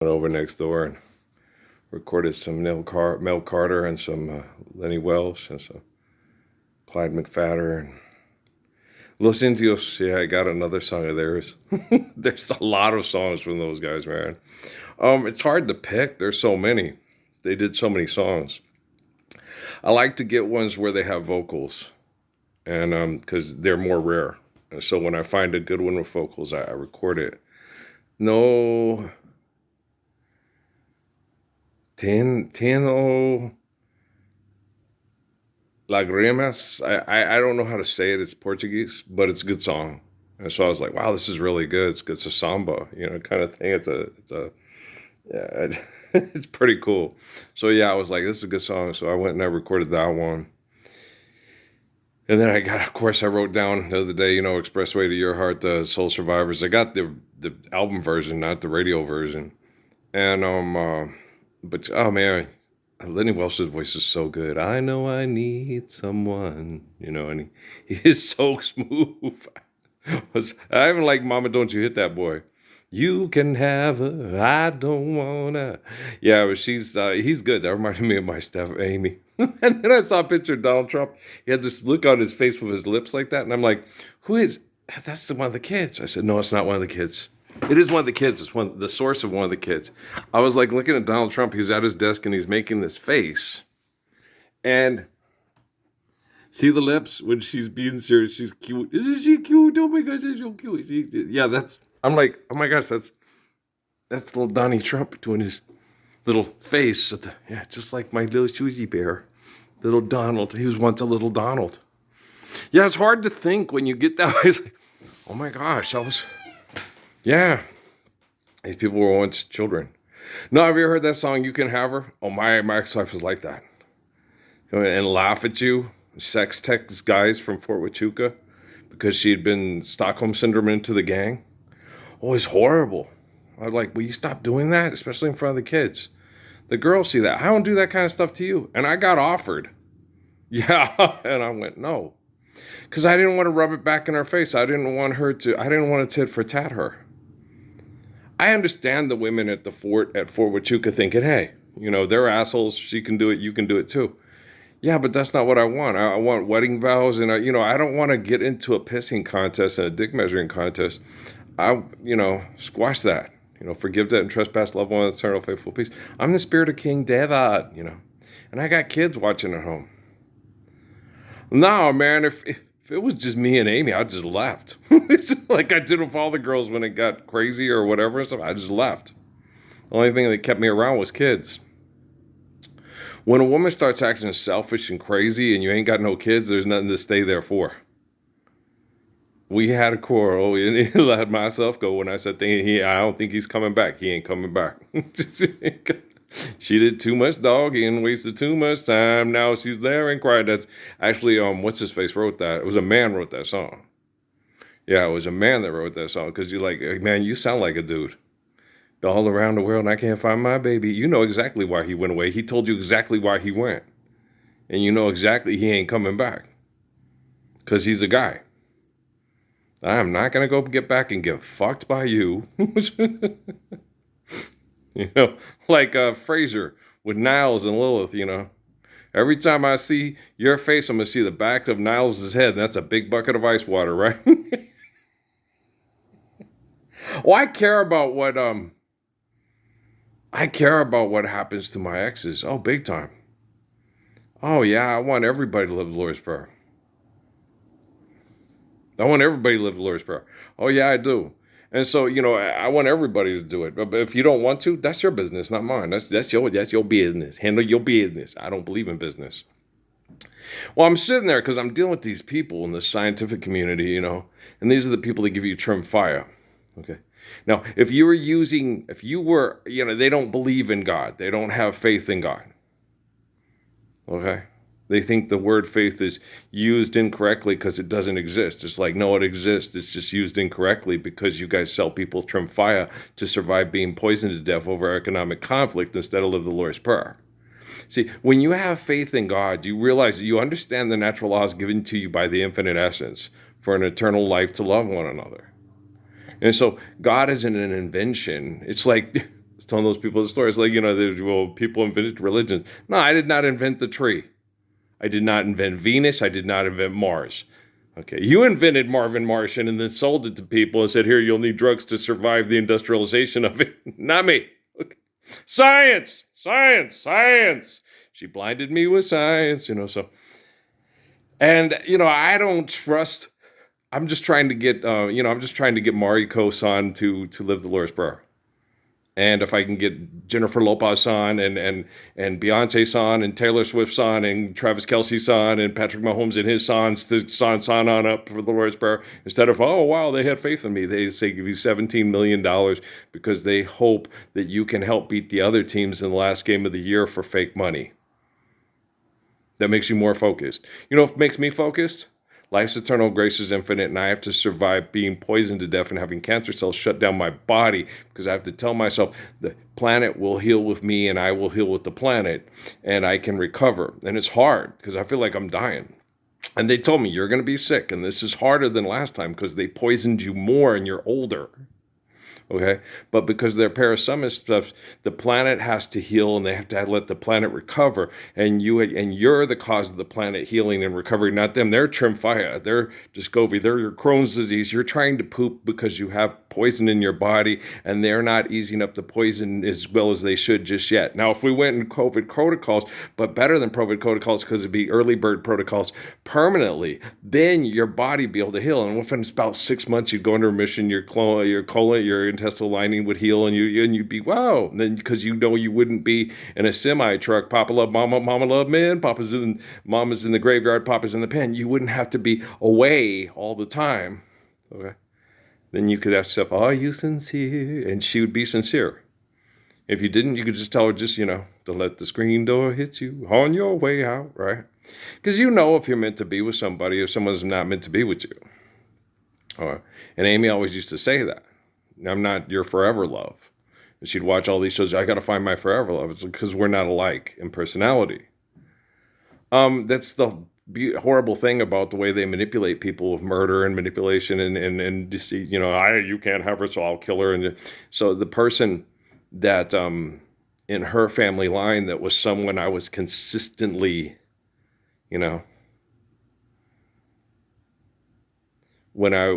Went over next door and recorded some Mel Carter and some Lenny Welsh and some Clyde McPhatter and Los Indios. Yeah, I got another song of theirs. There's a lot of songs from those guys, man. It's hard to pick. There's so many. They did so many songs. I like to get ones where they have vocals, and because they're more rare. And so when I find a good one with vocals, I record it. No, Teno Lagrimas. I don't know how to say it. It's Portuguese, but it's a good song. And so I was like, wow, this is really good. It's a samba, kind of thing. Yeah, it's pretty cool. So yeah, I was like, this is a good song. So I went and I recorded that one. And then of course, I wrote down the other day, Expressway to Your Heart, the Soul Survivors. I got the album version, not the radio version. And but oh man, Lenny Welsh's voice is so good. I know I need someone, and he is so smooth. I even like Mama Don't You Hit That Boy. You can have her, I don't wanna. Yeah, but he's good. That reminded me of my Steph Amy. And then I saw a picture of Donald Trump. He had this look on his face with his lips like that. And I'm like, who is, that's one of the kids. I said, no, it's not one of the kids. It is one of the kids. It's the source of one of the kids. I was like looking at Donald Trump. He was at his desk and he's making this face. And see the lips when she's being serious. She's cute. Isn't she cute? Oh my gosh, she's so cute. Yeah, I'm like, oh my gosh, that's little Donnie Trump doing his little face. Yeah, just like my little Susie bear. Little Donald. He was once a little Donald. Yeah, it's hard to think when you get that way. It's like, oh my gosh, yeah. These people were once children. No, have you ever heard that song, You Can Have Her? Oh, my ex-wife was like that. And laugh at you, sex text guys from Fort Huachuca because she had been Stockholm Syndrome into the gang. Oh, it's horrible. I was like, will you stop doing that? Especially in front of the kids. The girls see that. I don't do that kind of stuff to you. And I got offered. Yeah. And I went, no. Because I didn't want to rub it back in her face. I didn't want to tit for tat her. I understand the women at Fort Huachuca thinking, hey, they're assholes. She can do it. You can do it too. Yeah, but that's not what I want. I want wedding vows. And, I don't want to get into a pissing contest and a dick measuring contest. Squash that. Forgive that and trespass, love one, eternal, faithful peace. I'm the spirit of King David, and I got kids watching at home. No, man, if it was just me and Amy, I just left. It's like I did with all the girls when it got crazy or whatever and stuff. I just left. The only thing that kept me around was kids. When a woman starts acting selfish and crazy and you ain't got no kids, there's nothing to stay there for. We had a quarrel and he let myself go when I said, I don't think he's coming back. He ain't coming back. She did too much dogging, wasted too much time. Now she's there and crying. That's actually, what's his face wrote that? It was a man wrote that song. Yeah, it was a man that wrote that song because you're like, man, you sound like a dude. All around the world and I can't find my baby. You know exactly why he went away. He told you exactly why he went. And you know exactly he ain't coming back. Because he's a guy. I'm not going to go get back and get fucked by you. Like Frasier with Niles and Lilith, Every time I see your face, I'm going to see the back of Niles' head. And that's a big bucket of ice water, right? Well, I care about what happens to my exes. Oh, big time. Oh, yeah, I want everybody to live the Lord's Prayer. I want everybody to live the Lord's Prayer. Oh, yeah, I do. And so, I want everybody to do it. But if you don't want to, that's your business, not mine. That's your business. Handle your business. I don't believe in business. Well, I'm sitting there because I'm dealing with these people in the scientific community, and these are the people that give you trim fire. Okay. Now, if you were, they don't believe in God. They don't have faith in God. Okay. They think the word faith is used incorrectly because it doesn't exist. It's like, no, it exists. It's just used incorrectly because you guys sell people trim fire to survive being poisoned to death over economic conflict instead of live the Lord's Prayer. See, when you have faith in God, you realize that you understand the natural laws given to you by the infinite essence for an eternal life to love one another. And so God isn't an invention. It's like was telling those people the story. It's like, well, people invented religion. No, I did not invent the tree. I did not invent Venus. I did not invent Mars. Okay, you invented Marvin Martian and then sold it to people and said, here, you'll need drugs to survive the industrialization of it. Not me. Okay. Science, science, science. She blinded me with science, so. And, I don't trust. I'm just trying to get, I'm just trying to get Mariko on to live the Lord's Prayer. And if I can get Jennifer Lopez on and Beyonce on and Taylor Swift on and Travis Kelce on and Patrick Mahomes and his sons to son on up for the Lord's Prayer, instead of, oh, wow, they had faith in me. They say give you $17 million because they hope that you can help beat the other teams in the last game of the year for fake money. That makes you more focused. You know what makes me focused? Life's eternal, grace is infinite, and I have to survive being poisoned to death and having cancer cells shut down my body because I have to tell myself the planet will heal with me and I will heal with the planet and I can recover. And it's hard because I feel like I'm dying. And they told me, you're going to be sick, and this is harder than last time because they poisoned you more and you're older. Okay, but because they're parasummer stuff, the planet has to heal, and they have to let the planet recover. And you're the cause of the planet healing and recovery, not them. They're Tremfya, they're Descovy, they're your Crohn's disease. You're trying to poop because you have poison in your body, and they're not easing up the poison as well as they should just yet. Now, if we went in COVID protocols, but better than COVID protocols because it'd be early bird protocols permanently, then your body be able to heal. And within about 6 months, you'd go into remission. Your colon, your intestinal lining would heal, and you'd be wow. And then because you wouldn't be in a semi truck. Papa love mama, mama love men. Mama's in the graveyard, Papa's in the pen. You wouldn't have to be away all the time. Okay. Then you could ask yourself, are you sincere? And she would be sincere. If you didn't, you could just tell her, to let the screen door hit you on your way out, right? Because if you're meant to be with somebody, if someone's not meant to be with you. And Amy always used to say that. I'm not your forever love. And she'd watch all these shows. I got to find my forever love. It's because we're not alike in personality. That's the horrible thing about the way they manipulate people with murder and manipulation and deceit. You can't have her, so I'll kill her. And so the person that in her family line that was someone I was consistently, when I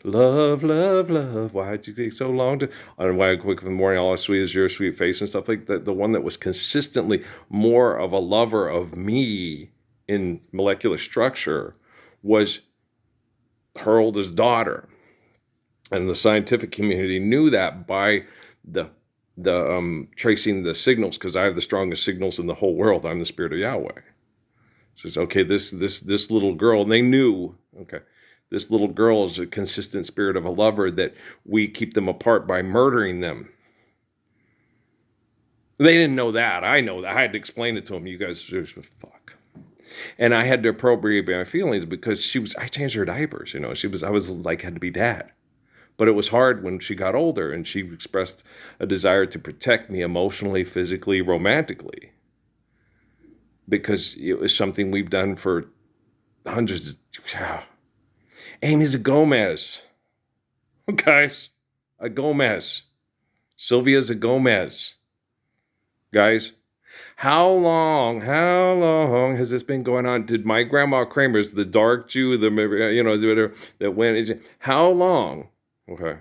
love, why'd you take so long to, and why I wake up in the morning, all sweet is your sweet face and stuff like that. The one that was consistently more of a lover of me in molecular structure was her oldest daughter. And the scientific community knew that by the tracing the signals, because I have the strongest signals in the whole world. I'm the spirit of Yahweh. So it's okay, this little girl, and they knew, okay, this little girl is a consistent spirit of a lover that we keep them apart by murdering them. They didn't know that. I know that. I had to explain it to them. You guys, fuck. And I had to appropriate my feelings because I changed her diapers, I was like, had to be dad. But it was hard when she got older and she expressed a desire to protect me emotionally, physically, romantically. Because it was something we've done for hundreds of... Amy's a Gomez. Guys, a Gomez. Sylvia's a Gomez. Guys, how long has this been going on? Did my grandma Kramer's, the dark Jew, that went, how long, okay,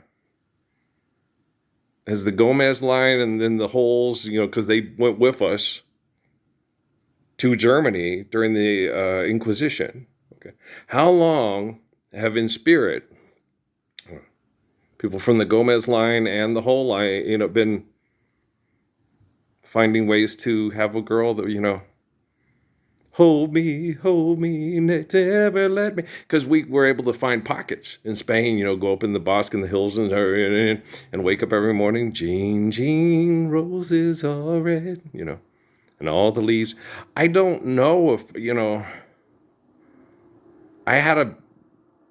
has the Gomez line and then the Holes, because they went with us to Germany during the Inquisition, okay, how long have in spirit people from the Gomez line and the whole line, been finding ways to have a girl that, hold me, never let me. Because we were able to find pockets in Spain, go up in the Bosque and the hills and wake up every morning, Jean, roses are red, and all the leaves. I don't know if,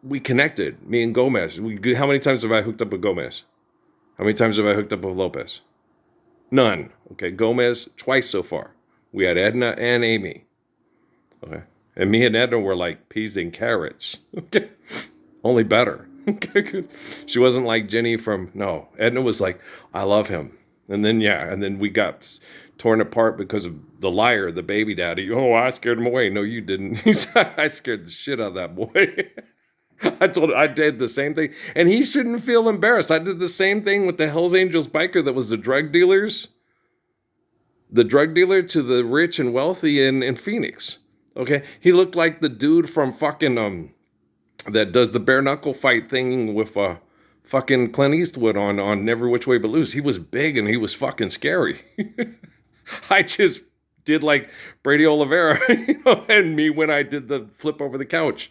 we connected, me and Gomez. How many times have I hooked up with Gomez? How many times have I hooked up with Lopez? None. Okay, Gomez twice so far. We had Edna and Amy. Okay, and me and Edna were like peas and carrots. Okay, only better. Okay, she wasn't like Jenny from. No, Edna was like, I love him. And then, yeah, and then we got torn apart because of the liar, the baby daddy. Oh, I scared him away. No, you didn't. I scared the shit out of that boy. I did the same thing. And he shouldn't feel embarrassed. I did the same thing with the Hells Angels biker that was the drug dealers. The drug dealer to the rich and wealthy in Phoenix. Okay? He looked like the dude from fucking, that does the bare knuckle fight thing with, fucking Clint Eastwood on Every Which Way But Loose. He was big and he was fucking scary. I just did like Brady Oliveira, and me when I did the flip over the couch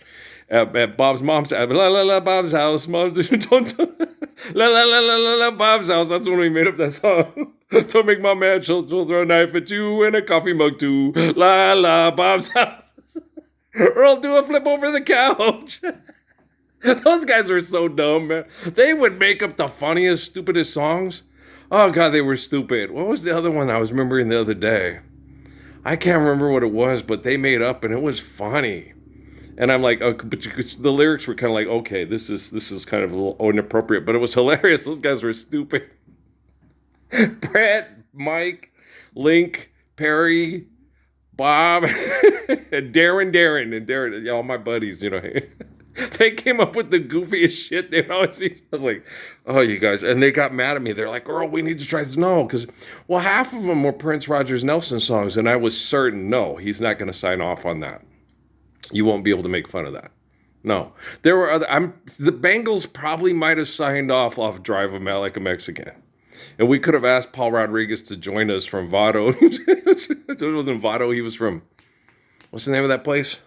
at Bob's mom's house. La la la Bob's house, mom. Don't la la la la la la Bob's house. That's when we made up that song. Don't make my mad. She'll throw a knife at you and a coffee mug too. La la Bob's house. Or I'll do a flip over the couch. Those guys were so dumb, man. They would make up the funniest, stupidest songs. Oh, God, they were stupid. What was the other one I was remembering the other day? I can't remember what it was, but they made up, and it was funny. And I'm like, oh, but the lyrics were kind of like, okay, this is kind of a little inappropriate, but it was hilarious. Those guys were stupid. Brett, Mike, Link, Perry, Bob, and Darren, all my buddies, They came up with the goofiest shit. They'd always be, I was like, oh, you guys. And they got mad at me. They're like, Earl, we need to try this. No, because, well, half of them were Prince Rogers Nelson songs. And I was certain, no, he's not going to sign off on that. You won't be able to make fun of that. No. There were the Bengals probably might have signed off Drive 'Em Out Like a Mexican. And we could have asked Paul Rodriguez to join us from Vado. It wasn't Vado. He was from, what's the name of that place?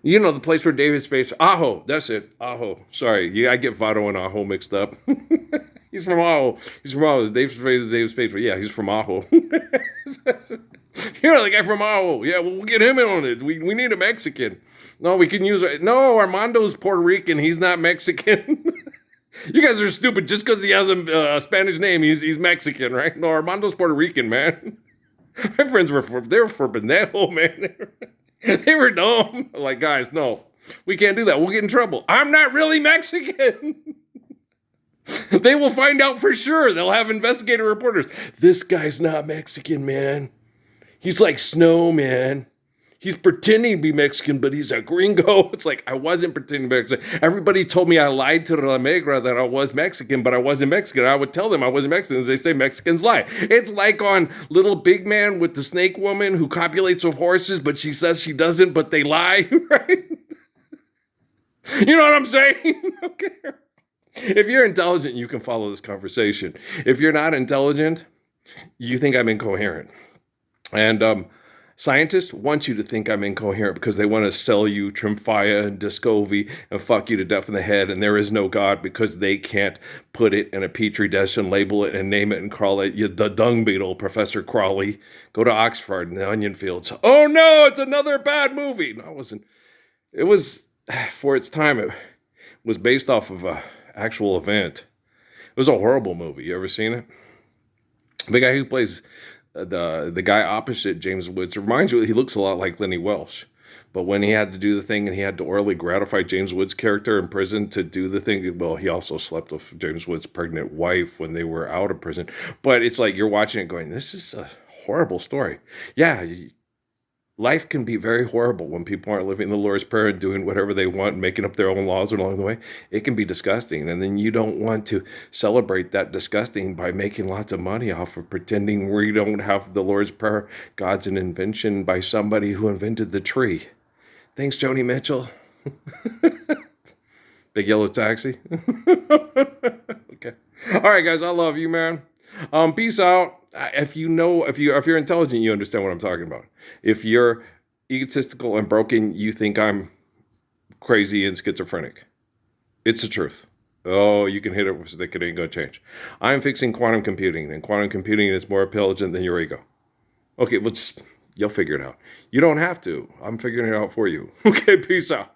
The place where David Spade... Ajo, that's it. Ajo. Sorry. Yeah, I get Vado and Ajo mixed up. He's from Ajo. David Spade is David Spade. But yeah, he's from Ajo. The guy from Ajo. Yeah, we'll get him in on it. We need a Mexican. No, we can use... No, Armando's Puerto Rican. He's not Mexican. You guys are stupid. Just because he has a Spanish name, he's Mexican, right? No, Armando's Puerto Rican, man. My friends were for Benejo, man. They were dumb. Like, guys, no, we can't do that. We'll get in trouble. I'm not really Mexican. They will find out for sure. They'll have investigative reporters. This guy's not Mexican, man. He's like Snow, man. He's pretending to be Mexican, but he's a gringo. It's like, I wasn't pretending to be Mexican. Everybody told me I lied to La Negra that I was Mexican, but I wasn't Mexican. I would tell them I wasn't Mexican. They say Mexicans lie. It's like on Little Big Man with the snake woman who copulates with horses, but she says she doesn't, but they lie, right? You know what I'm saying? Okay. If you're intelligent, you can follow this conversation. If you're not intelligent, you think I'm incoherent. And, scientists want you to think I'm incoherent because they want to sell you Tremfya and Descovy and fuck you to death in the head, and there is no God because they can't put it in a petri dish and label it and name it and call it the dung beetle, Professor Crawley. Go to Oxford and the onion fields. Oh no, it's another bad movie. No, it wasn't. It was, for its time, it was based off of a actual event. It was a horrible movie. You ever seen it? The guy who plays... The guy opposite James Woods reminds you, he looks a lot like Lenny Welsh. But when he had to do the thing and he had to orally gratify James Woods' character in prison to do the thing, well, he also slept with James Woods' pregnant wife when they were out of prison. But it's like you're watching it going, this is a horrible story. Yeah, life can be very horrible when people aren't living the Lord's Prayer and doing whatever they want and making up their own laws along the way. It can be disgusting. And then you don't want to celebrate that disgusting by making lots of money off of pretending we don't have the Lord's Prayer. God's an invention by somebody who invented the tree. Thanks, Joni Mitchell. Big Yellow Taxi. Okay. All right, guys. I love you, man. Peace out. If you're intelligent, you understand what I'm talking about. If you're egotistical and broken, you think I'm crazy and schizophrenic. It's the truth. Oh, you can hit it with a stick, it ain't gonna change. I'm fixing quantum computing, and quantum computing is more intelligent than your ego. Okay, you'll figure it out. You don't have to. I'm figuring it out for you. Okay, peace out.